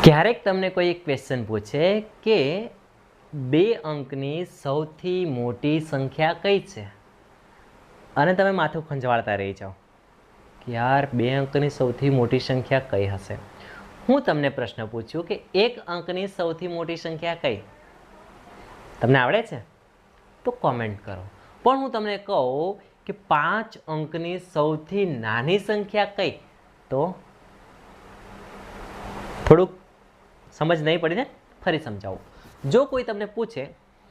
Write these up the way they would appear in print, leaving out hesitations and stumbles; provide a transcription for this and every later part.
ક્યારેક તમને કોઈ એક ક્વેશ્ચન પૂછે કે 2 અંકની સૌથી મોટી સંખ્યા કઈ છે અને તમે માથું ખંજવાળતા રહી જાઓ કે યાર 2 અંકની સૌથી મોટી સંખ્યા કઈ હશે. હું તમને પ્રશ્ન પૂછ્યું કે 1 અંકની સૌથી મોટી સંખ્યા કઈ? તમને આવડે છે તો કોમેન્ટ કરો. પણ હું તમને કહું કે 5 અંકની સૌથી નાની સંખ્યા કઈ? તો થોડુંક સમજ નહીં પડી ને, ફરી સમજાવું. જો કોઈ તમને પૂછે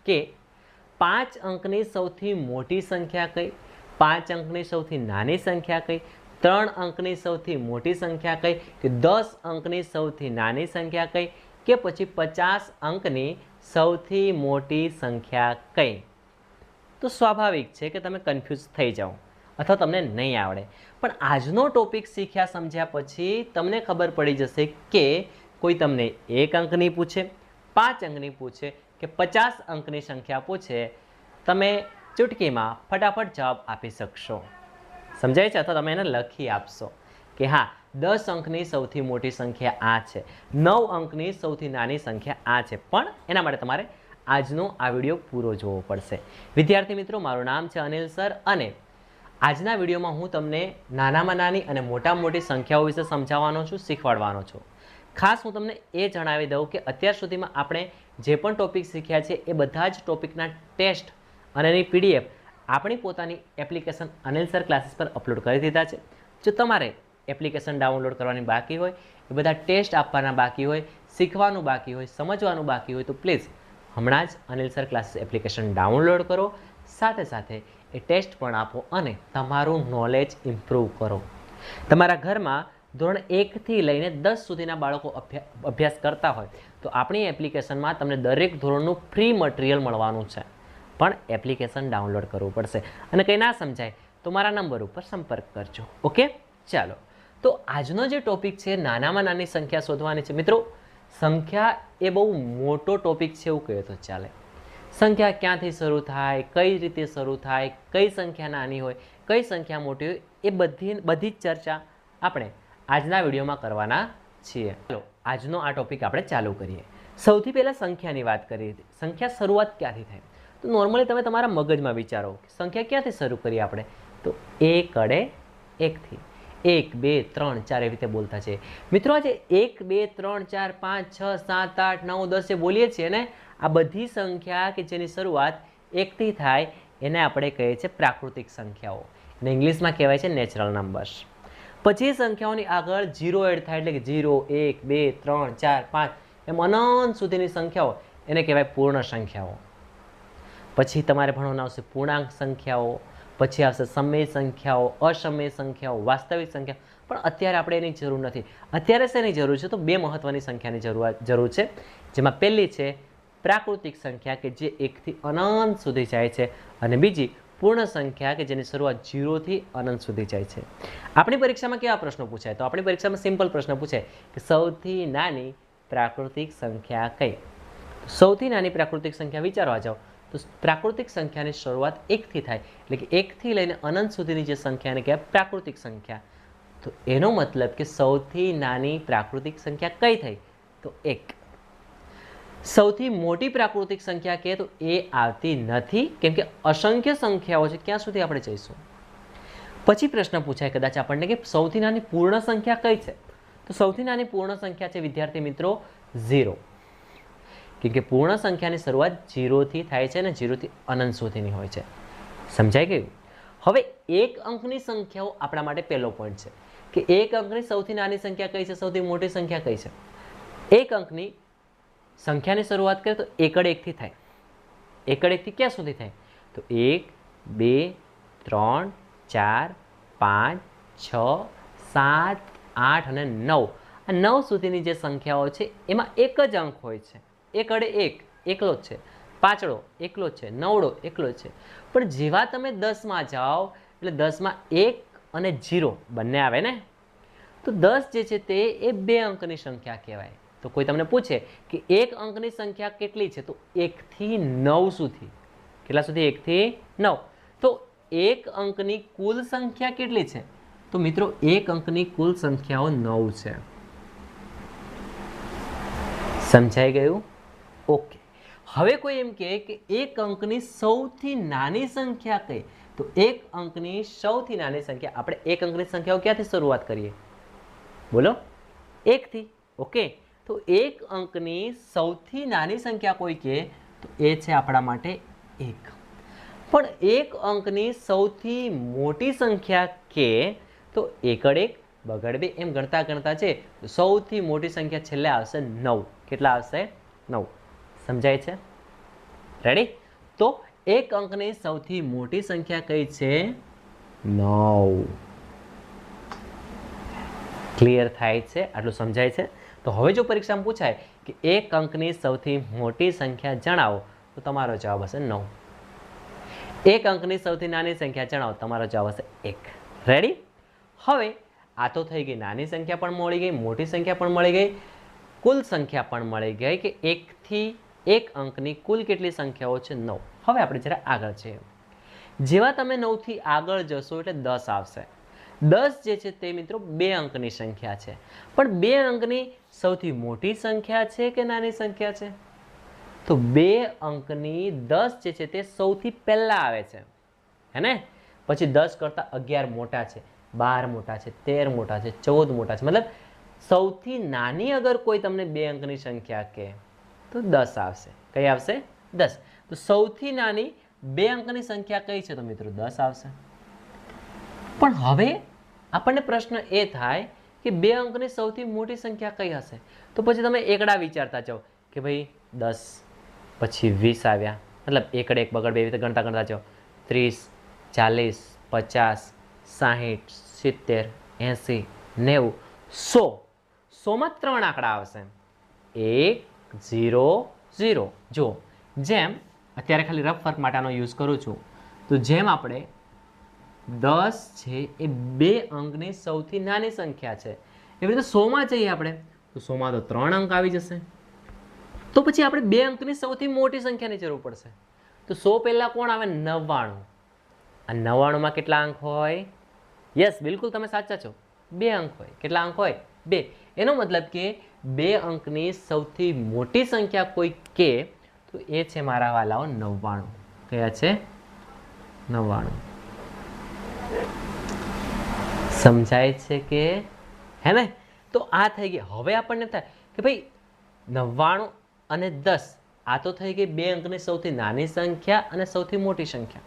કે 5 અંકની સૌથી મોટી સંખ્યા કઈ, 5 અંકની સૌથી નાની સંખ્યા કઈ, 3 અંકની સૌથી મોટી સંખ્યા કઈ, કે 10 અંકની સૌથી નાની સંખ્યા કઈ, કે પછી 50 અંકની સૌથી મોટી સંખ્યા કઈ, તો સ્વાભાવિક છે કે તમે કન્ફ્યુઝ થઈ જાઓ અથવા તમને નહીં આવડે. પણ આજનો ટોપિક શીખ્યા સમજ્યા પછી તમને ખબર પડી જશે કે કોઈ તમને 1 અંકની પૂછે, 5 અંકની પૂછે કે 50 અંકની સંખ્યા પૂછે, તમે ચૂટકીમાં ફટાફટ જવાબ આપી શકશો. સમજાય છે? અથવા તમે એને લખી આપશો કે હા 10 અંકની સૌથી મોટી સંખ્યા આ છે, 9 અંકની સૌથી નાની સંખ્યા આ છે. પણ એના માટે તમારે આજનો આ વિડીયો પૂરો જોવો પડશે. વિદ્યાર્થી મિત્રો, મારું નામ છે અનિલ સર અને આજના વિડીયોમાં હું તમને નાનામાં નાની અને મોટામાં મોટી સંખ્યાઓ વિશે સમજાવવાનો છું, શીખવાડવાનો છું. ખાસ હું તમને એ જણાવી દઉં કે અત્યાર સુધીમાં આપણે જે પણ ટોપિક શીખ્યા છે એ બધા જ ટોપિકના ટેસ્ટ અને એની પીડીએફ આપણી પોતાની એપ્લિકેશન અનિલ સર ક્લાસીસ પર અપલોડ કરી દીધા છે. જો તમારે એપ્લિકેશન ડાઉનલોડ કરવાની બાકી હોય, એ બધા ટેસ્ટ આપવાના બાકી હોય, શીખવાનું બાકી હોય, સમજવાનું બાકી હોય, તો પ્લીઝ હમણાં જ Anil sir classes application download કરો, સાથે સાથે એ ટેસ્ટ પણ આપો અને તમારું નોલેજ ઇમ્પ્રૂવ કરો. તમારા ઘરમાં ધોરણ 1 થી લઈને 10 સુધીના બાળકો અભ્યાસ કરતા હોય તો આપણી એપ્લિકેશનમાં તમને દરેક ધોરણનું ફ્રી મટીરિયલ મળવાનું છે. પણ એપ્લિકેશન ડાઉનલોડ કરવું પડશે. અને કંઈ ના સમજાય તો મારા નંબર ઉપર સંપર્ક કરજો. ઓકે, ચાલો. તો આજનો જે ટોપિક છે નાનામાં નાની સંખ્યા શોધવાની છે. મિત્રો, સંખ્યા એ બહુ મોટો ટોપિક છે એવું કહે તો ચાલે. સંખ્યા ક્યાંથી શરૂ થાય, કઈ રીતે શરૂ થાય, કઈ સંખ્યા નાની હોય, કઈ સંખ્યા મોટી હોય, એ બધી જ ચર્ચા આપણે આજના વિડીયોમાં કરવાના છીએ. ચાલો આજનો આ ટોપિક આપણે ચાલુ કરીએ. સૌથી પહેલાં સંખ્યાની વાત કરીએ. સંખ્યા શરૂઆત ક્યાંથી થાય? તો નોર્મલી તમે તમારા મગજમાં વિચારો કે સંખ્યા ક્યાંથી શરૂ કરીએ આપણે? તો 1 અડે 1થી. 1 2 3 4 એવી રીતે બોલતા છે. મિત્રો, આજે 1 2 3 4 5 6 7 8 9 10 જે બોલીએ છીએ ને, આ બધી સંખ્યા કે જેની શરૂઆત 1થી થાય એને આપણે કહીએ છીએ પ્રાકૃતિક સંખ્યાઓ. અને ઇંગ્લિશમાં કહેવાય છે નેચરલ નંબર્સ. પછી સંખ્યાઓની આગળ 0 એડ થાય એટલે કે 0 1 2 3 4 5 એમ અનંત સુધીની સંખ્યાઓ એને કહેવાય પૂર્ણ સંખ્યાઓ. પછી તમારે ભણવાનું આવશે પૂર્ણાંક સંખ્યાઓ, પછી આવશે સમય સંખ્યાઓ, અસમય સંખ્યાઓ, વાસ્તવિક સંખ્યા. પણ અત્યારે આપણે એની જરૂર નથી. અત્યારે શેની જરૂર છે? તો 2 મહત્વની સંખ્યાની જરૂર છે. જેમાં પહેલી છે પ્રાકૃતિક સંખ્યા કે જે 1 થી અનંત સુધી જાય છે, અને બીજી પૂર્ણ સંખ્યા કે જેની શરૂઆત 0 થી અનંત સુધી જાય છે. આપણી પરીક્ષામાં કેવા પ્રશ્નો પૂછાય? તો આપણી પરીક્ષામાં સિમ્પલ પ્રશ્ન પૂછાય કે સૌથી નાની પ્રાકૃતિક સંખ્યા કઈ? સૌથી નાની પ્રાકૃતિક સંખ્યા વિચારવા જાઓ તો પ્રાકૃતિક સંખ્યાની શરૂઆત 1 થી થાય એટલે કે 1 થી લઈને અનંત સુધીની જે સંખ્યાને કહેવાય પ્રાકૃતિક સંખ્યા. તો એનો મતલબ કે સૌથી નાની પ્રાકૃતિક સંખ્યા કઈ થઈ? તો 1. સૌથી મોટી પ્રાકૃતિક સંખ્યા કહે તો એ આવતી નથી, કેમ કે અસંખ્ય સંખ્યાઓ છે. ક્યાં સુધી આપણે જઈશું? પછી પ્રશ્ન પૂછાય કદાચ આપણને કે સૌથી નાની પૂર્ણ સંખ્યા કઈ છે? તો સૌથી નાની પૂર્ણ સંખ્યા છે વિદ્યાર્થી મિત્રો 0. કેમ કે પૂર્ણ સંખ્યાની શરૂઆત 0 થી થાય છે અને 0 થી અનંત સુધીની હોય છે. સમજાઈ ગયું? હવે 1 અંકની સંખ્યાઓ આપણા માટે પહેલો પોઈન્ટ છે કે 1 અંકની સૌથી નાની સંખ્યા કઈ છે, સૌથી મોટી સંખ્યા કઈ છે? 1 અંકની સંખ્યાની શરૂઆત કરીએ તો 1 અડે 1 થી થાય. 1 અડે 1 થી ક્યાં સુધી થાય? તો 1 2 3 4 5 6 7 8 અને 9. આ 9 સુધીની જે સંખ્યાઓ છે એમાં એક જ અંક હોય છે. 1 અડે 1 એકલો જ છે, 5 એકલો જ છે, 9 એકલો જ છે. પણ જેવા તમે 10માં જાઓ એટલે 10માં 1 અને 0 બંને આવે ને, તો 10 જે છે તે એ 2 અંકની સંખ્યા કહેવાય. તો કોઈ તમને પૂછે કે 1 અંકની સંખ્યા કેટલી છે? તો 1 થી 9 સુધી. કેટલા સુધી? 1 થી 9. તો 1 અંકની કુલ સંખ્યા કેટલી છે? તો મિત્રો 1 અંકની કુલ સંખ્યાઓ 9 છે. સમજાઈ ગયું? ઓકે. હવે કોઈ એમ કહે કે એક અંકની સૌથી નાની સંખ્યા કઈ? તો એક અંકની સૌથી નાની સંખ્યા, આપણે એક અંકની સંખ્યાઓ ક્યાંથી શરૂઆત કરીએ? બોલો, 1 થી. ઓકે, તો એક અંકની સૌથી નાની સંખ્યા કોઈ કહે તો એ છે આપણા માટે 1. પણ એક અંકની સૌથી મોટી સંખ્યા કે તો એકડ 1 બગડ 2 એમ ગણતા ગણતા છે સૌથી મોટી સંખ્યા છેલ્લે આવશે 9. કેટલા આવશે? 9. સમજાય છે? રેડી? તો એક અંકની સૌથી મોટી સંખ્યા કઈ છે? 9. ક્લિયર થાય છે? આટલું સમજાય છે? તો હવે જો પરીક્ષામાં પૂછાય કે એક અંકની સૌથી મોટી સંખ્યા જણાવો તો તમારો જવાબ હશે 9. એક અંકની સૌથી નાની સંખ્યા જણાવો, તમારો જવાબ હશે 1. રેડી? હવે આ તો થઈ ગઈ નાની સંખ્યા પણ મળી ગઈ, મોટી સંખ્યા પણ મળી ગઈ, કુલ સંખ્યા પણ મળી ગઈ કે 1 થી એક અંકની કુલ કેટલી સંખ્યાઓ છે? 9. હવે આપણે જરા આગળ છીએ. જેવા તમે 9 થી આગળ જશો એટલે 10 આવશે. 10 જે છે તે મિત્રો 2 અંકની સંખ્યા છે. પણ 2 અંકની સૌથી મોટી સંખ્યા છે કે નાની સંખ્યા છે? તો 2 અંકની 10 જે છે તે સૌથી પહેલા આવે છે, હે ને? પછી 10 કરતા 11 મોટા છે, 12 મોટા છે, 13 મોટા છે, 14 મોટા છે. મતલબ સૌથી નાની અગર કોઈ તમને 2 અંકની સંખ્યા કહે તો 10 આવશે. કઈ આવશે? 10. તો સૌથી નાની 2 અંકની સંખ્યા કઈ છે? તો મિત્રો 10 આવશે. પણ હવે આપણને પ્રશ્ન એ થાય કે 2 અંકની સૌથી મોટી સંખ્યા કઈ હશે? તો પછી તમે એકડા વિચારતા જાઓ કે ભાઈ 10 પછી 20 આવ્યા, મતલબ એકડ 1 બગડ 2 રીતે ગણતા ગણતા જાઓ. 30, 40, 50, 60, 70, 80, 90, 100. 100માં 3 આંકડા આવશે. 1, 0, 0. જો જેમ અત્યારે ખાલી રફ ફર્ક માટે આનો યુઝ કરું છું, તો જેમ આપણે 10 છે એ 2 અંકની સૌથી નાની સંખ્યા છે, એવી રીતે 100માં જઈએ આપણે તો 100માં તો 3 અંક આવી જશે. તો પછી આપણે 2 અંકની સૌથી મોટી સંખ્યાની જરૂર પડશે. તો 100 પહેલા કોણ આવે? 99. આ 99માં કેટલા અંક હોય? યસ, બિલકુલ તમે સાચા છો, 2 અંક હોય. કેટલા અંક હોય? 2. એનો મતલબ કે 2 અંકની સૌથી મોટી સંખ્યા કોઈ કે તો એ છે મારા વાલાઓ 99. કયા છે? 99. સમજાય છે કે હે ને? તો આ થઈ ગઈ. હવે આપણને થાય કે ભાઈ 99 અને 10 આ તો થઈ ગઈ 2 અંકની સૌથી નાની સંખ્યા અને સૌથી મોટી સંખ્યા.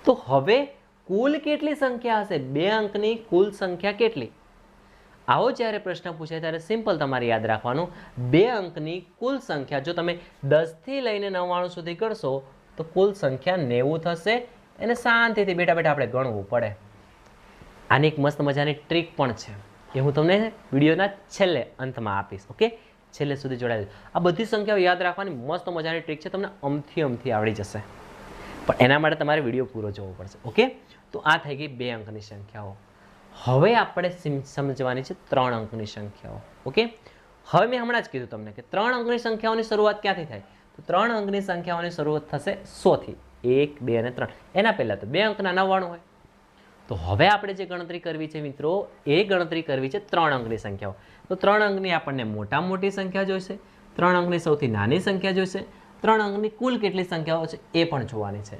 તો હવે કુલ કેટલી સંખ્યા હશે? 2 અંકની કુલ સંખ્યા કેટલી? આવો જ્યારે પ્રશ્ન પૂછાય ત્યારે સિમ્પલ તમારે યાદ રાખવાનું, 2 અંકની કુલ સંખ્યા જો તમે 10 થી લઈને 99 સુધી કરશો તો કુલ સંખ્યા 90 થશે. એને શાંતિથી બેઠા બેઠા આપણે ગણવું પડે. આની એક મસ્ત મજાની ટ્રીક પણ છે, એ હું તમને વિડીયોના છેલ્લે અંતમાં આપીશ. ઓકે, છેલ્લે સુધી જોડાઈ. આ બધી સંખ્યાઓ યાદ રાખવાની મસ્ત મજાની ટ્રીક છે, તમને અમથી આવડી જશે. પણ એના માટે તમારે વિડીયો પૂરો જોવો પડશે. ઓકે, તો આ થઈ ગઈ 2 અંકની સંખ્યાઓ. હવે આપણે સમજવાની છે 3 અંકની સંખ્યાઓ. ઓકે, હવે મેં હમણાં જ કીધું તમને કે 3 અંકની સંખ્યાઓની શરૂઆત ક્યાંથી થાય? તો 3 અંકની સંખ્યાઓની શરૂઆત થશે 100 થી. 1, 2 અને 3. એના પહેલા તો 2 અંકના 99 હોય. તો હવે આપણે જે ગણતરી કરવી છે મિત્રો, એ ગણતરી કરવી છે 3 અંકની સંખ્યાઓ. તો 3 અંકની આપણને મોટા મોટી સંખ્યા જોઈશે, 3 અંકની સૌથી નાની સંખ્યા જોઈશે, 3 અંકની કુલ કેટલી સંખ્યાઓ છે એ પણ જોવાની છે.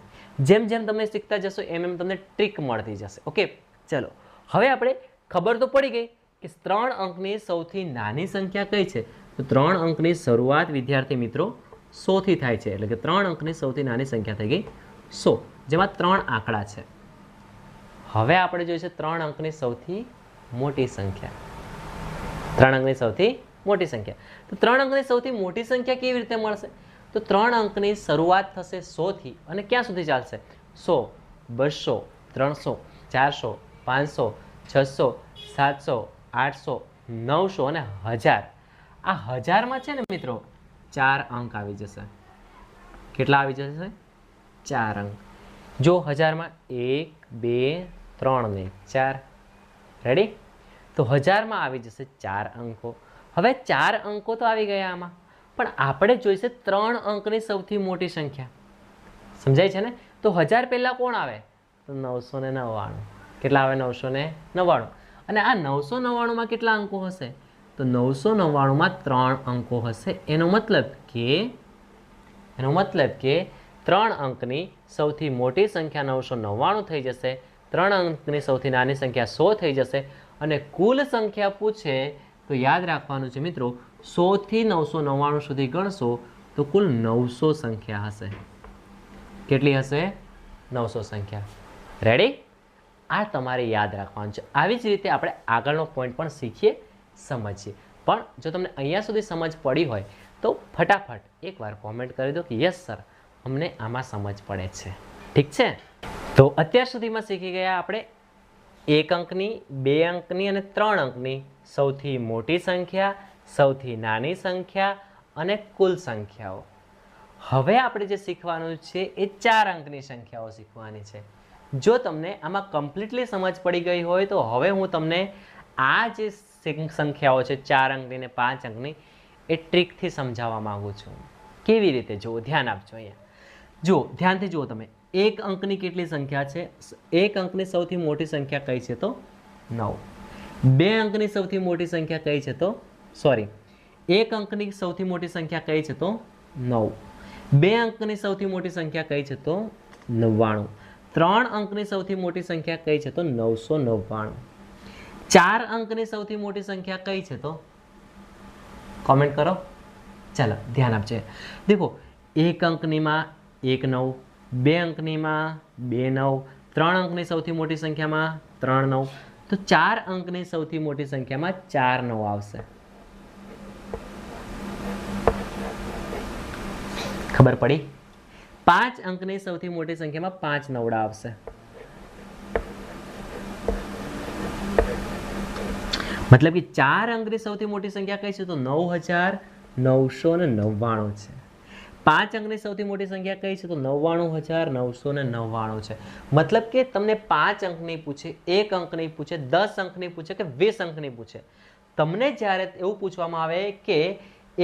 જેમ જેમ તમે શીખતા જશો એમ એમ તમને ટ્રીક મળતી જશે. ઓકે, ચલો હવે આપણે ખબર તો પડી ગઈ કે 3 અંકની સૌથી નાની સંખ્યા કઈ છે. તો 3 અંકની શરૂઆત વિદ્યાર્થી મિત્રો 100 થી થાય છે, એટલે કે 3 અંકની સૌથી નાની સંખ્યા થઈ ગઈ 100, જેમાં 3 આંકડા છે. હવે આપણે જોઈશે 3 અંકની સૌથી મોટી સંખ્યા. 3 અંકની સૌથી મોટી સંખ્યા. તો 3 અંકની સૌથી મોટી સંખ્યા કેવી રીતે મળશે? તો 3 અંકની શરૂઆત થશે 100 થી અને ક્યાં સુધી ચાલશે? 100, 200, 300, 400, 500, 600, 700, 800, 900 અને 1000. આ 1000માં છે ને મિત્રો 4 અંક આવી જશે. કેટલા આવી જશે? 4 અંક. જો 1000માં 1, 2, 3 ને 4. રેડી? તો 1000માં આવી જશે 4 અંકો. હવે 4 અંકો તો આવી ગયા આમાં, પણ આપણે જોઈશે 3 અંકની સૌથી મોટી સંખ્યા. સમજાય છે ને? તો 1000 પહેલા કોણ આવે? તો 999. કેટલા આવે? 999. અને આ 999માં કેટલા અંકો હશે? તો 999 માં 3 અંકો હશે. એનો મતલબ કે 3 અંકની સૌથી મોટી સંખ્યા 999 થઈ જશે, 3 અંકની સૌથી નાની સંખ્યા 100 થઈ જશે. અને કુલ સંખ્યા પૂછે તો યાદ રાખવાનું છે મિત્રો, 100 થી 999 સુધી ગણશો તો કુલ 900 સંખ્યા હશે. કેટલી હશે? 900 સંખ્યા. રેડી? આ તમારે યાદ રાખવાનું છે. આવી જ રીતે આપણે આગળનો પોઈન્ટ પણ શીખીએ, સમજીએ. પણ જો તમને અહીંયા સુધી સમજ પડી હોય તો ફટાફટ એકવાર કોમેન્ટ કરી દો કે યસ સર, અમને આમાં સમજ પડે છે. ઠીક છે? તો અત્યાર સુધીમાં શીખી ગયા આપણે 1 અંકની, 2 અંકની અને 3 અંકની સૌથી મોટી સંખ્યા, સૌથી નાની સંખ્યા અને કુલ સંખ્યાઓ. હવે આપણે જે શીખવાનું છે એ 4 અંકની સંખ્યાઓ શીખવાની છે. જો તમને આમાં કમ્પ્લીટલી સમજ પડી ગઈ હોય તો હવે હું તમને આ જે સંખ્યાઓ છે 4 અંકની અને 5 અંકની એ ટ્રીકથી સમજાવવા માંગુ છું. કેવી રીતે? જુઓ, ધ્યાન આપજો. અહીંયા જુઓ, ધ્યાનથી જુઓ. તમે 1 અંકની કેટલી સંખ્યા છે? 1 અંકની સૌથી મોટી સંખ્યા કઈ છે? તો 9. 2 અંકની સૌથી મોટી સંખ્યા કઈ છે? તો 1 અંકની સૌથી મોટી સંખ્યા કઈ છે? તો 9. 2 અંકની સૌથી મોટી સંખ્યા કઈ છે? તો 99. 3 અંકની સૌથી મોટી સંખ્યા કઈ છે? તો 999. 4 અંકની સૌથી મોટી સંખ્યા કઈ છે? તો કોમેન્ટ કરો. ચાલો ધ્યાન આપજે. દેખો, 1 અંકનીમાં 1 9, 2 અંકનીમાં 2 9, 3 અંકની સૌથી મોટી સંખ્યામાં 3 9, તો 4 અંકની સૌથી મોટી સંખ્યામાં 4 9 આવશે. ખબર પડી? 5 અંકની સૌથી મોટી સંખ્યામાં 5 નવડા આવશે. મતલબ કે 4 અંકની સૌથી મોટી સંખ્યા કઈ છે? તો 9999 છે. 5 અંકની સૌથી મોટી સંખ્યા કઈ છે? તો 99999 છે. મતલબ કે તમને 5 અંકની પૂછે, 1 અંકની પૂછે, 10 અંકની પૂછે કે 20 અંકની પૂછે, તમને જ્યારે એવું પૂછવામાં આવે કે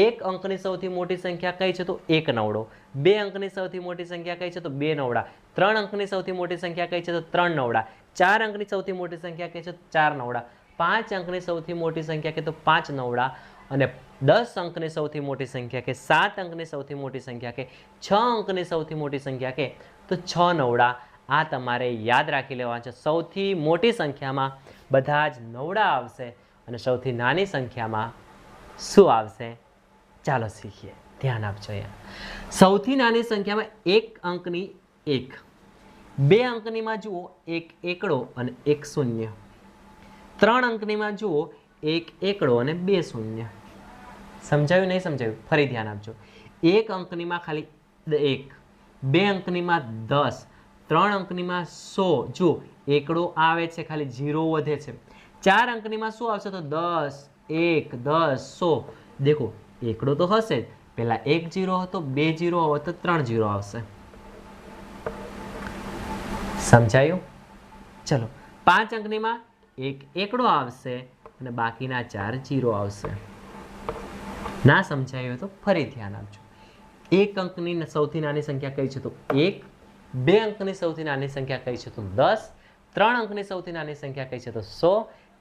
1 અંકની સૌથી મોટી સંખ્યા કઈ છે? તો 1 નવડો. 2 અંકની સૌથી મોટી સંખ્યા કઈ છે? તો 2 નવડા. 3 અંકની સૌથી મોટી સંખ્યા કઈ છે? તો 3 નવડા. 4 અંકની સૌથી મોટી સંખ્યા કઈ છે? તો 4 નવડા. 5 અંકની સૌથી મોટી સંખ્યા કે તો 5 નવડા. અને 10 અંકની સૌથી મોટી સંખ્યા કે 7 અંકની સૌથી મોટી સંખ્યા કે 6 અંકની સૌથી મોટી સંખ્યા કે તો 6 નવડા. આ તમારે યાદ રાખી લેવાનું છે. સૌથી મોટી સંખ્યામાં બધા જ નવડા આવશે અને સૌથી નાની સંખ્યામાં શું આવશે? ચાલો શીખીએ. ધ્યાન આપજો. અહીંયા સૌથી નાની સંખ્યામાં 1 અંકની 1, 2 અંકનીમાં જુઓ 1 એકડો અને 1 શૂન્ય, 3 અંકનીમાં જુઓ 1 એકડો અને 2 શૂન્ય. સમજાયું? નહીં સમજાયું? ફરી ધ્યાન આપજો. 1 અંકનીમાં ખાલી 1, 2 અંકનીમાં 10, 3 અંકનીમાં 100. જુઓ, એકડો આવે છે, ખાલી 0 વધે છે. 4 અંકનીમાં શું આવશે? તો 10, 1, 10, 100. દેખો, એકડો તો હશે જ. પહેલા 1 0 હતો, 2 0 હવે તો 3 0 આવશે. સમજાયું? ચલો, 5 અંકનીમાં 1 એકડો આવશે અને બાકીના 4 0 આવશે. ના સમજાયું તો ફરી ધ્યાન આપજો. 1 અંકની સૌથી નાની સંખ્યા કઈ છે? તો 1. 2 અંકની સૌથી નાની સંખ્યા કઈ છે? તો 10. 3 અંકની સૌથી નાની સંખ્યા કઈ છે? તો 100.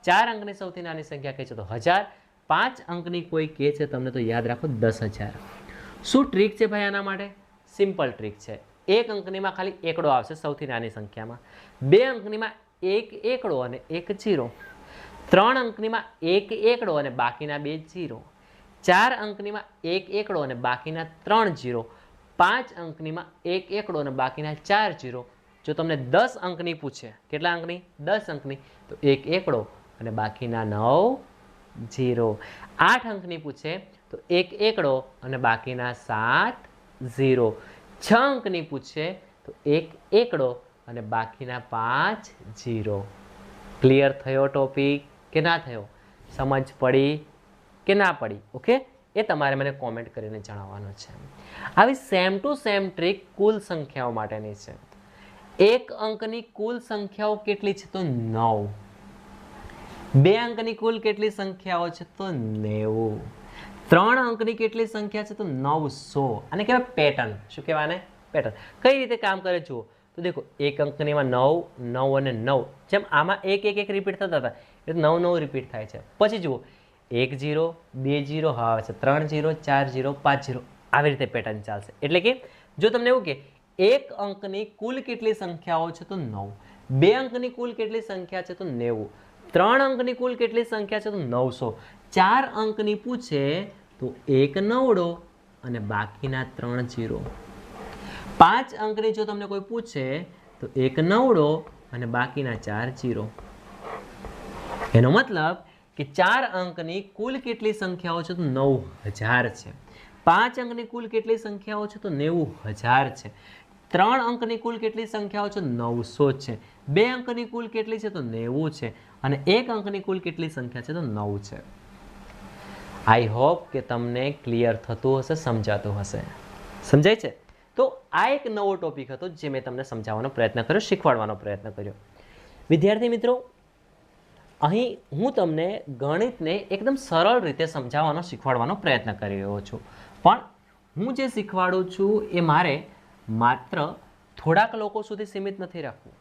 4 અંકની સૌથી નાની સંખ્યા કઈ છે? તો 1000. 5 અંકની કોઈ કે છે તમને તો યાદ રાખો 10,000. શું ટ્રીક છે ભાઈ આના માટે? સિમ્પલ ટ્રીક છે. 1 અંકનીમાં ખાલી એકડો આવશે સૌથી નાની સંખ્યામાં. 2 અંકનીમાં 1 એકડો અને 1 0. 3 અંકનીમાં 1 એકડો અને બાકીના 2 0. 4 અંકનીમાં 1 એકડો અને બાકીના 3 0. 5 અંકનીમાં 1 એકડો અને બાકીના 4 0. જો તમને 10 અંકની પૂછે, કેટલા અંકની? 10 અંકની, તો 1 એકડો અને બાકીના 9 0. 8 અંકની પૂછે તો 1 એકડો અને બાકીના 7 0. 6 અંકની પૂછે તો 1 એકડો અને બાકીના 5 0. ક્લિયર થયો ટોપિક કે ના થયો? સમજ પડી કે ના પડી? ઓકે, એ તમારે મને કોમેન્ટ કરીને જણાવવાનું છે. આવી સેમ ટુ સેમ ટ્રીક કુલ સંખ્યાઓ માટેની છે. 1 અંકની કુલ સંખ્યાઓ કેટલી છે? તો 9. 2 અંકની કુલ કેટલી સંખ્યાઓ છે? તો 90. 3 અંકની કેટલી સંખ્યા છે? તો 900. અને કહેવાય પેટર્ન. શું કહેવાય આને? પેટર્ન. કઈ રીતે કામ કરે જુઓ તો દેખો, 1 અંકનીમાં 9, 9 અને 9. જેમ આમાં 1 1 1 રિપીટ થતા હતા એટલે 9 9 રિપીટ થાય છે. પછી જુઓ, 1 0 2 0 હા આવે છે 3 0 4 0 5 0 આવી રીતે પેટર્ન ચાલશે. એટલે કે જો તમને એવું કે એક અંકની કુલ કેટલી સંખ્યાઓ છે તો 9, 2 અંકની કુલ કેટલી સંખ્યા છે તો 90, 3 અંકની કુલ કેટલી સંખ્યા છે તો 900, 4 અંકની પૂછે તો 1 9 અને બાકીના 3 0, 5 અંકની જો તમને કોઈ પૂછે તો 1 9 અને બાકીના 4 0. એનો મતલબ કે 4 અંકની કુલ કેટલી સંખ્યાઓ છે તો 9000 છે. 5 અંકની કુલ કેટલી સંખ્યાઓ છે તો 90000 છે. 3 અંકની કુલ કેટલી સંખ્યાઓ છે 900 છે. 2 અંકની કુલ કેટલી છે તો 90 છે અને 1 અંકની કુલ કેટલી સંખ્યા છે તો 9 છે. આઈ હોપ કે તમને ક્લિયર થતું હશે, સમજાતું હશે. સમજાય છે? તો આ એક નવો ટોપિક હતો જે મેં તમને સમજાવવાનો પ્રયત્ન કર્યો, શીખવાડવાનો પ્રયત્ન કર્યો. વિદ્યાર્થી મિત્રો, અહીં હું તમને ગણિતને એકદમ સરળ રીતે સમજાવવાનો, શીખવાડવાનો પ્રયત્ન કરી રહ્યો છું. પણ હું જે શીખવાડું છું એ મારે માત્ર થોડાક લોકો સુધી સીમિત નથી રાખવું.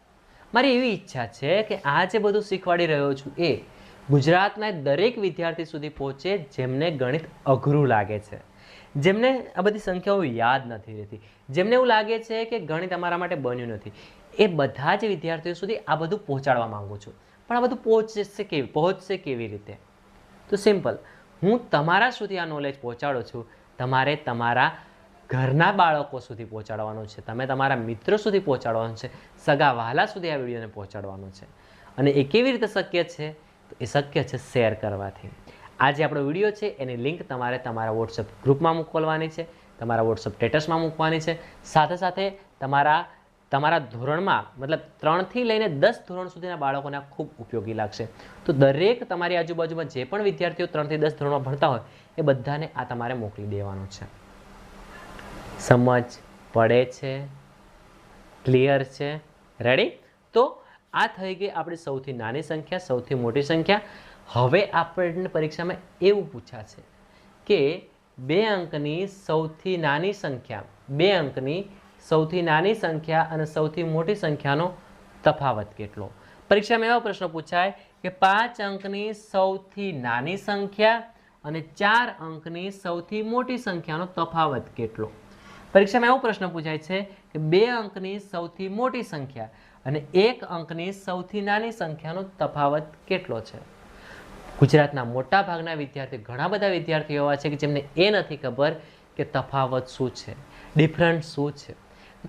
મારી એવી ઈચ્છા છે કે આ જે બધું શીખવાડી રહ્યો છું એ ગુજરાતના દરેક વિદ્યાર્થી સુધી પહોંચે જેમને ગણિત અઘરું લાગે છે, જેમને આ બધી સંખ્યાઓ યાદ નથી રહેતી, જેમને એવું લાગે છે કે ગણિત અમારા માટે બન્યું નથી. એ બધા જ વિદ્યાર્થીઓ સુધી આ બધું પહોંચાડવા માંગુ છું. પણ આ બધું પહોંચશે કેવી રીતે? તો સિમ્પલ, હું તમારા સુધી આ નોલેજ પહોંચાડું છું. તમારે તમારા ઘરના બાળકો સુધી પહોંચાડવાનું છે, તમે તમારા મિત્રો સુધી પહોંચાડવાનું છે, સગા વહાલા સુધી આ વિડીયોને પહોંચાડવાનું છે. અને એ કેવી રીતે શક્ય છે? તો એ શક્ય છે શેર કરવાથી. આ જે આપણો વિડીયો છે એની લિંક તમારે તમારા વોટ્સઅપ ગ્રુપમાં મોકલવાની છે, તમારા વોટ્સઅપ સ્ટેટસમાં મૂકવાની છે. સાથે સાથે તમારા ધોરણમાં, મતલબ 3 થી લઈને 10 ધોરણ સુધીના બાળકોને ખૂબ ઉપયોગી લાગશે. તો દરેક તમારી આજુબાજુમાં જે પણ વિદ્યાર્થીઓ 3 થી 10 ધોરણમાં ભણતા હોય એ બધાને આ તમારે મોકલી દેવાનું છે. સમજ પડે છે? ક્લિયર છે? રેડી? તો આ થઈ ગઈ આપણી સૌથી નાની સંખ્યા, સૌથી મોટી સંખ્યા. હવે આપણને પરીક્ષામાં એવું પૂછાશે કે 2 અંકની સૌથી નાની સંખ્યા, 2 અંકની સૌથી નાની સંખ્યા અને સૌથી મોટી સંખ્યાનો તફાવત કેટલો? પરીક્ષામાં એવા પ્રશ્નો પૂછાય કે 5 અંકની સૌથી નાની સંખ્યા અને 4 અંકની સૌથી મોટી સંખ્યાનો તફાવત કેટલો? પરીક્ષામાં એવો પ્રશ્ન પૂછાય છે કે 2 અંકની સૌથી મોટી સંખ્યા અને 1 અંકની સૌથી નાની સંખ્યાનો તફાવત કેટલો છે? ગુજરાતના મોટા ભાગના વિદ્યાર્થીઓ, ઘણા બધા વિદ્યાર્થીઓ એવા છે કે જેમને એ નથી ખબર કે તફાવત શું છે, ડિફરન્ટ શું છે.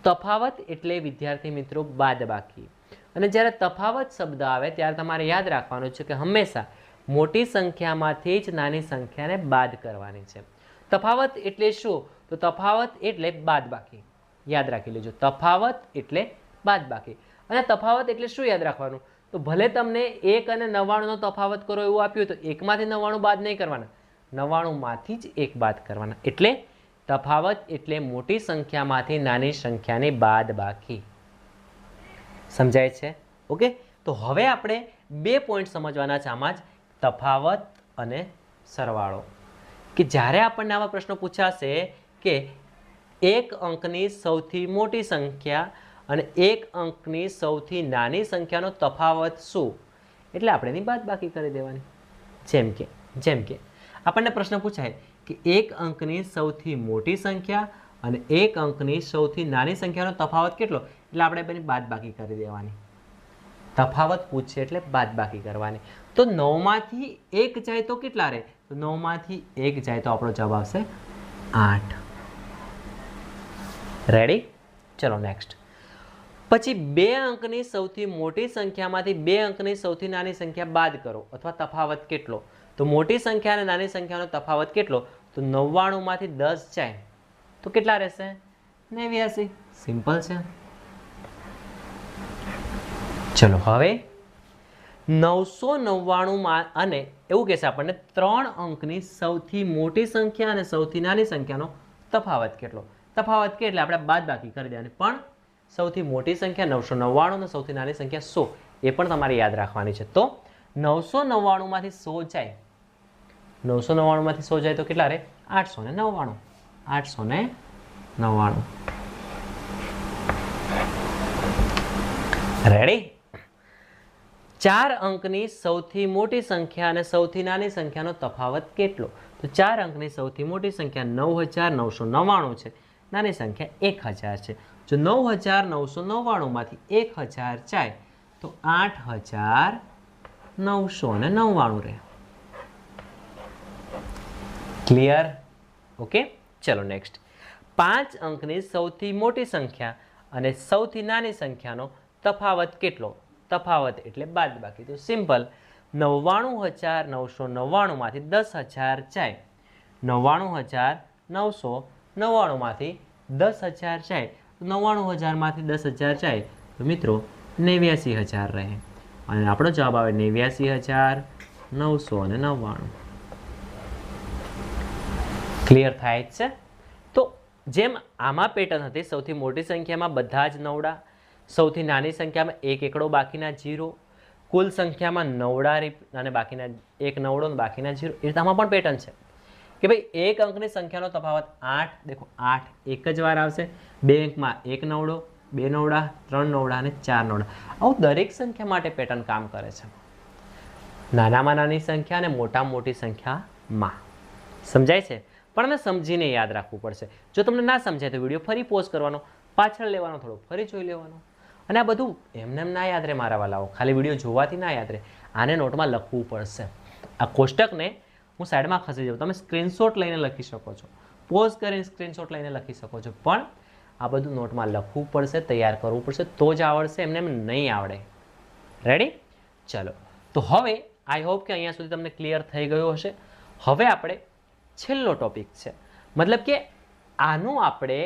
તફાવત એટલે વિદ્યાર્થી મિત્રો બાદબાકી. અને જ્યારે તફાવત શબ્દ આવે ત્યારે તમારે યાદ રાખવાનું છે કે હંમેશા મોટી સંખ્યામાંથી જ નાની સંખ્યાને બાદ કરવાની છે. તફાવત એટલે શું? તો તફાવત એટલે બાદબાકી. યાદ રાખી લેજો, તફાવત એટલે બાદબાકી. અને તફાવત એટલે શું યાદ રાખવાનું? તો ભલે તમને 1 અને 99 નો તફાવત કરો એવું આપ્યું તો 1 માંથી 99 બાદ નહીં કરવાના, 99 માંથી જ 1 બાદ કરવાના. એટલે તફાવત એટલે મોટી સંખ્યામાંથી નાની સંખ્યાની બાદબાકી. સમજાય છે? ઓકે. તો હવે આપણે 2 પોઈન્ટ સમજવાના છે આમાં જ, તફાવત અને સરવાળો. કે જ્યારે આપણને આવા પ્રશ્નો પૂછાશે કે 1 અંકની સૌથી મોટી સંખ્યા અને 1 અંકની સૌથી નાની સંખ્યાનો તફાવત શું? એટલે આપણે એની બાદબાકી કરી દેવાની. જેમ કે આપણને પ્રશ્ન પૂછાય કે 1 અંકની સૌથી મોટી સંખ્યા અને 1 અંકની સૌથી નાની સંખ્યાનો તફાવત કેટલો? એટલે આપણે એની બાદબાકી કરી દેવાની. તફાવત પૂછે એટલે બાદબાકી કરવાની. તો 9 માંથી 1 જાય તો કેટલા રહે? તો 9 માંથી 1 જાય તો આપણો જવાબ આવશે 8. રેડી? ચલો નેક્સ્ટ. પછી 2 અંકની સૌથી મોટી સંખ્યામાંથી 2 અંકની સૌથી નાની સંખ્યા બાદ કરો અથવા તફાવત કેટલો? તો મોટી સંખ્યા અને નાની સંખ્યાનો તફાવત કેટલો? તો 99 માંથી 10 જાય તો કેટલા રહેશે? 89. સિમ્પલ છે. ચલો હવે 999 અને એવું કહેશે આપણને 3 અંકની સૌથી મોટી સંખ્યા અને સૌથી નાની સંખ્યાનો તફાવત કેટલો? તફાવત કે એટલે આપણે બાદબાકી કરી દેવાની. પણ સૌથી મોટી સંખ્યા 999 અને સૌથી નાની સંખ્યા 100 એ પણ તમારે યાદ રાખવાની છે. તો 999 માંથી 100 જાય, 999 માંથી 100 જાય તો કેટલા રહે? 899. 899. રેડી? 4 અંકની સૌથી મોટી સંખ્યા અને સૌથી નાની સંખ્યાનો તફાવત કેટલો? તો 4 અંકની સૌથી મોટી સંખ્યા 9999 છે, નાની સંખ્યા 1000 છે. જો 9999 માંથી 1000 જાય તો 8999 રહે. ક્લિયર? ઓકે, ચલો નેક્સ્ટ. 5 અંકની સૌથી મોટી સંખ્યા અને સૌથી નાની સંખ્યાનો તફાવત કેટલો? તફાવત એટલે બાદબાકી. તો સિમ્પલ, 99999 માંથી 10000 જાય, 99999 માંથી 10000 જાય, 99000 માંથી 10000 જાય તો મિત્રો 89000 રહે અને આપણો જવાબ આવે 89999. ક્લિયર થાય છે? તો જેમ આમાં પેટર્ન હતી, સૌથી મોટી સંખ્યામાં બધા જ નવડા, સૌથી નાની સંખ્યામાં એક એકડો બાકીના 0, કુલ સંખ્યામાં નવડા અને બાકીના એક નવડો અને બાકીના 0. એ રીતે આમાં પણ પેટર્ન છે કે ભાઈ એક અંકની સંખ્યાનો તફાવત 8. દેખો 8 એક જ વાર આવશે. બે અંકમાં એક નવડો, બે નવડા, ત્રણ નવડા અને ચાર નવડા. આવું દરેક સંખ્યા માટે પેટર્ન કામ કરે છે, નાનામાં નાની સંખ્યા અને મોટામાં મોટી સંખ્યામાં. સમજાય છે? પણ અમે સમજીને યાદ રાખવું પડશે. જો તમને ના સમજાય તો વિડીયો ફરી પોઝ કરવાનો, પાછળ લેવાનો, થોડો ફરી જોઈ લેવાનો. અને આ બધું એમને ના યાદ રહે મારા વાલાઓ, ખાલી વિડીયો જોવાથી ના યાદ રહે. આને નોટમાં લખવું પડશે. આ કોષ્ટકને હું સાઈડમાં ખસી જાઉં, તમે સ્ક્રીનશોટ લઈને લખી શકો છો, પોઝ કરીને સ્ક્રીનશોટ લઈને લખી શકો છો, પણ આ બધું નોટમાં લખવું પડશે, તૈયાર કરવું પડશે, તો જ આવડશે. એમને એમ નહીં આવડે. રેડી? ચલો, તો હવે આઈ હોપ કે અહીંયા સુધી તમને ક્લિયર થઈ ગયું હશે. હવે આપણે છેલ્લો ટોપિક છે, મતલબ કે આનું આપણે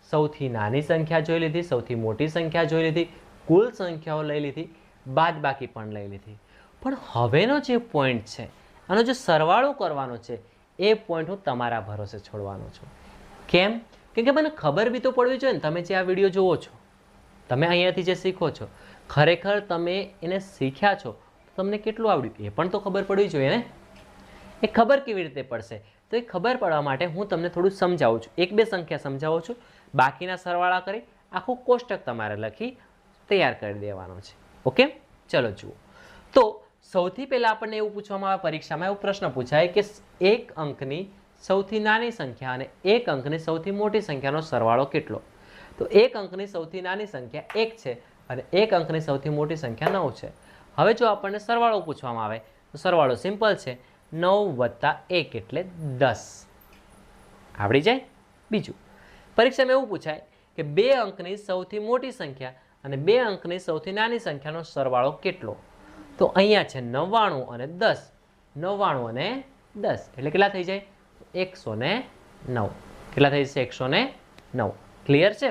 સૌથી નાની સંખ્યા જોઈ લીધી, સૌથી મોટી સંખ્યા જોઈ લીધી, કુલ સંખ્યાઓ લઈ લીધી, બાદબાકી પણ લઈ લીધી. પણ હવેનો જે પોઈન્ટ છે, આનો જે સરવાળો કરવાનો છે, એ પોઈન્ટ હું તમારા ભરોસે છોડવાનો છું. કેમ? કેમ કે મને ખબર બી તો પડવી જોઈએ ને, તમે જે આ વિડીયો જુઓ છો, તમે અહીંયાથી જે શીખો છો, ખરેખર તમે એને શીખ્યા છો તો તમને કેટલું આવડ્યું એ પણ તો ખબર પડવી જોઈએ ને. એ ખબર કેવી રીતે પડશે? તો એ ખબર પડવા માટે હું તમને થોડું સમજાવું છું, એક બે સંખ્યા સમજાવું છું, બાકીના સરવાળા કરી આખું કોષ્ટક તમારે લખી તૈયાર કરી દેવાનું છે. ઓકે, ચલો જુઓ. તો સૌથી પહેલાં આપણને એવું પૂછવામાં આવે, પરીક્ષામાં એવો પ્રશ્ન પૂછાય કે એક અંકની સૌથી નાની સંખ્યા અને એક અંકની સૌથી મોટી સંખ્યાનો સરવાળો કેટલો? તો એક અંકની સૌથી નાની સંખ્યા 1 છે અને એક અંકની સૌથી મોટી સંખ્યા 9 છે. હવે જો આપણને સરવાળો પૂછવામાં આવે તો સરવાળો સિમ્પલ છે, 9 + 1 એટલે 10. આવડી જાય? બીજું, પરીક્ષામાં એવું પૂછાય કે 2 અંકની સૌથી મોટી સંખ્યા અને 2 અંકની સૌથી નાની સંખ્યાનો સરવાળો કેટલો? તો અહીંયા છે 99 અને 10. 99 અને 10 એટલે કેટલા થઈ જાય? 109. કેટલા થઈ જશે? 109. ક્લિયર છે?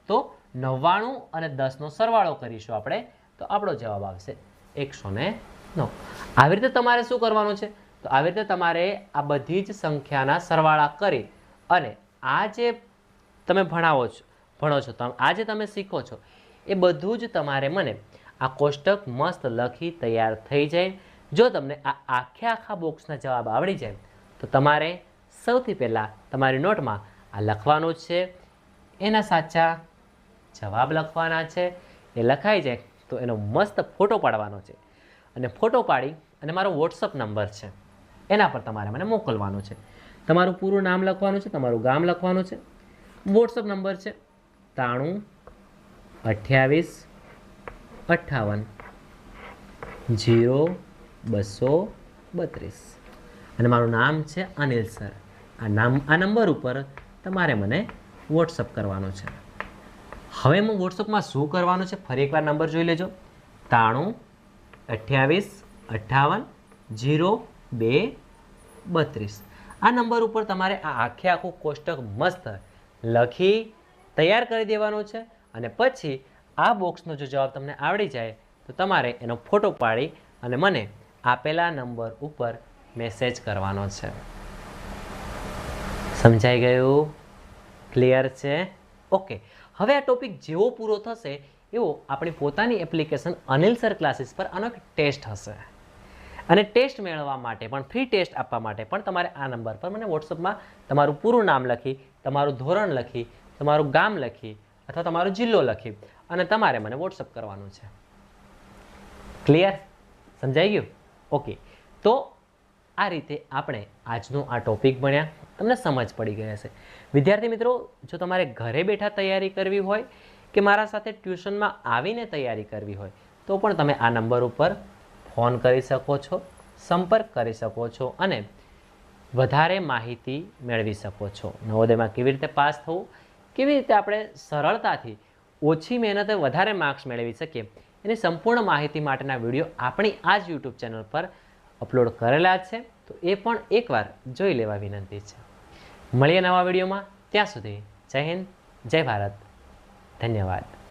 તો 99 અને 10 નો સરવાળો કરીશું આપણે તો આપણો જવાબ આવશે 109. આવી રીતે તમારે શું કરવાનું છે? તો આવી રીતે તમારે આ બધી જ સંખ્યાના સરવાળા કરી અને આ જે તમે ભણો છો, આ જે તમે શીખો છો, એ બધું જ તમારે મને આ કોષ્ટક મસ્ત લખી તૈયાર થઈ જાય. જો તમને આ આખા બોક્સના જવાબ આવડી જાય તો તમારે સૌથી પહેલાં તમારી નોટમાં આ લખવાનું છે, એના સાચા જવાબ લખવાના છે. એ લખાઈ જાય તો એનો મસ્ત ફોટો પાડવાનો છે અને ફોટો પાડી અને મારો વોટ્સઅપ નંબર છે એના પર તમારે મને મોકલવાનો છે. તમારું પૂરું નામ લખવાનું છે, તમારું ગામ લખવાનું છે, વોટ્સઅપ નંબર છે 93 28 58 0232 અને મારું નામ છે અનિલ સર. આ નંબર ઉપર તમારે મને વોટ્સઅપ કરવાનો છે. હવે હું વોટ્સઅપમાં શું કરવાનું છે ફરી એકવાર નંબર જોઈ લેજો, 93 28 58 0232. આ નંબર ઉપર તમારે આ આખું કોષ્ટક મસ્ત લખી તૈયાર કરી દેવાનો છે અને પછી આ બોક્સનો જો જવાબ તમને આવડી જાય તો તમારે એનો ફોટો પાડી અને મને આપેલા નંબર ઉપર મેસેજ કરવાનો છે. સમજાઈ ગયું? ક્લિયર છે? ઓકે, હવે આ ટોપિક જેવો પૂરો થશે એવો આપણી પોતાની એપ્લિકેશન અનિલ સર ક્લાસીસ પર આનો એક ટેસ્ટ હશે અને ટેસ્ટ મેળવવા માટે પણ, ફ્રી ટેસ્ટ આપવા માટે પણ તમારે આ નંબર પર મને વોટ્સઅપમાં તમારું પૂરું નામ લખી, તમારું ધોરણ લખી, તમારું ગામ લખી અથવા તમારો જિલ્લો લખી અને તમારે મને વોટ્સઅપ કરવાનું છે. ક્લિયર? સમજાઈ ગયું? ઓકે, તો આ રીતે આપણે આજનો આ ટોપિક ભણ્યા, તમને સમજ પડી ગઈ હશે. વિદ્યાર્થી મિત્રો, જો તમારે ઘરે બેઠા તૈયારી કરવી હોય કે મારા સાથે ટ્યુશનમાં આવીને તૈયારી કરવી હોય તો પણ તમે આ નંબર ઉપર ફોન કરી શકો છો, સંપર્ક કરી શકો છો અને વધારે માહિતી મેળવી શકો છો. નવોદયમાં કેવી રીતે પાસ થવું, કેવી રીતે આપણે સરળતાથી ઓછી મહેનતે વધારે માર્ક્સ મેળવી શકીએ, એની સંપૂર્ણ માહિતી માટેના વિડીયો આપણી આ જ યુટ્યુબ ચેનલ પર અપલોડ કરેલા છે. તો એ પણ એકવાર જોઈ લેવા વિનંતી છે. મળીએ નવા વિડીયોમાં. ત્યાં સુધી જય હિન્દ, જય ભારત, ધન્યવાદ.